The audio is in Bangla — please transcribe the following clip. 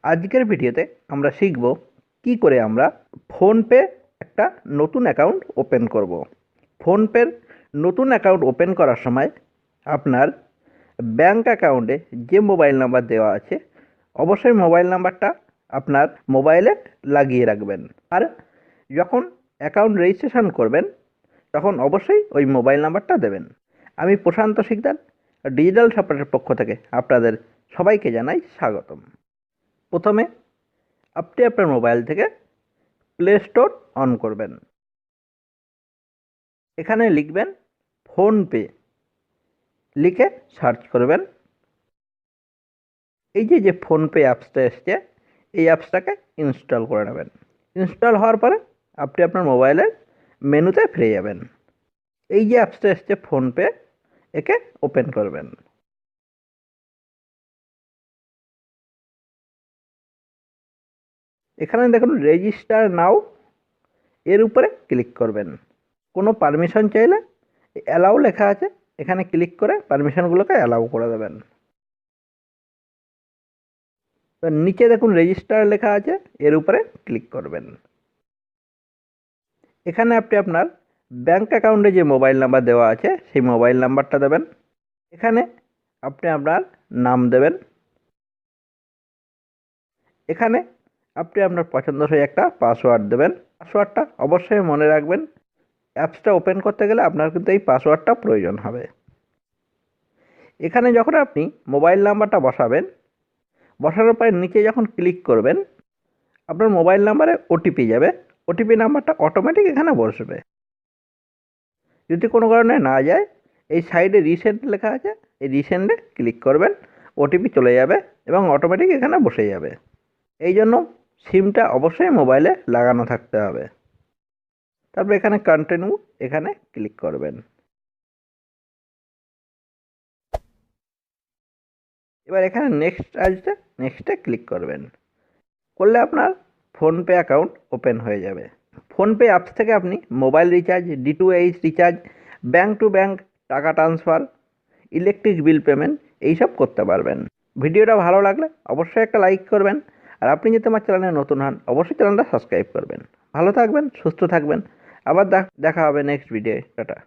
আজকের ভিডিওতে আমরা শিখব কি করে আমরা ফোনপে একটা নতুন অ্যাকাউন্ট ওপেন করব। ফোনপের নতুন অ্যাকাউন্ট ওপেন করার সময় আপনার ব্যাঙ্ক অ্যাকাউন্টে যে মোবাইল নাম্বার দেওয়া আছে অবশ্যই মোবাইল নাম্বারটা আপনার মোবাইলে লাগিয়ে রাখবেন। আর যখন অ্যাকাউন্ট রেজিস্ট্রেশন করবেন তখন অবশ্যই ওই মোবাইল নাম্বারটা দেবেন। আমি প্রশান্ত শিকদার ডিজিটাল সাপোর্টের পক্ষ থেকে আপনাদের সবাইকে জানাই স্বাগতম। প্রথমে আপনি আপনার মোবাইল থেকে প্লে স্টোর অন করবেন। এখানে লিখবেন ফোনপে, লিখে সার্চ করবেন। এই যে ফোনপে অ্যাপসটা এসছে এই অ্যাপসটাকে ইনস্টল করে নেবেন। ইনস্টল হওয়ার পরে আপনি আপনার মোবাইলের মেনুতে ফিরে যাবেন। এই যে অ্যাপসটা এসছে ফোনপে, একে ওপেন করবেন। এখানে দেখুন রেজিস্টার নাও, এর উপরে ক্লিক করবেন। কোনো পারমিশন চাইলে অ্যালাউ লেখা আছে, এখানে ক্লিক করে পারমিশনগুলোকে অ্যালাউ করে দেবেন। তো নিচে দেখুন রেজিস্টার লেখা আছে, এর উপরে ক্লিক করবেন। এখানে আপনি আপনার ব্যাঙ্ক অ্যাকাউন্টে যে মোবাইল নাম্বার দেওয়া আছে সেই মোবাইল নাম্বারটা দেবেন। এখানে আপনি আপনার নাম দেবেন। এখানে আপনি আপনার পছন্দসই একটা পাসওয়ার্ড দেবেন। পাসওয়ার্ডটা অবশ্যই মনে রাখবেন। অ্যাপসটা ওপেন করতে গেলে আপনার কিন্তু এই পাসওয়ার্ডটা প্রয়োজন হবে। এখানে যখন আপনি মোবাইল নাম্বারটা বসানোর পরে নিচে যখন ক্লিক করবেন আপনার মোবাইল নাম্বারে ওটিপি যাবে। ওটিপি নাম্বারটা অটোমেটিক এখানে বসবে। যদি কোনো কারণে না যায় এই সাইডে রিসেন্ট লেখা আছে, এই রিসেন্টে ক্লিক করবেন, ওটিপি চলে যাবে এবং অটোমেটিক এখানে বসে যাবে। এই জন্য সিমটা অবশ্যই মোবাইলে লাগানো থাকতে হবে। তারপর এখানে কন্টিনিউ, এখানে ক্লিক করবেন। এবার এখানে নেক্সট আসছে, নেক্সটে ক্লিক করবেন। করলে আপনার ফোনপে অ্যাকাউন্ট ওপেন হয়ে যাবে। ফোনপে অ্যাপস থেকে আপনি mobile recharge, D2H recharge, bank two bank টাকা ট্রান্সফার, ইলেকট্রিক বিল পেমেন্ট এইসব করতে পারবেন। ভিডিওটা ভালো লাগলে অবশ্যই একটা লাইক করবেন। আর আপনি যদি আমার চ্যানেলে নতুন হন অবশ্যই চ্যানেলটা সাবস্ক্রাইব করবেন। ভালো থাকবেন, সুস্থ থাকবেন। আবার দেখা হবে নেক্সট ভিডিও। টাটা।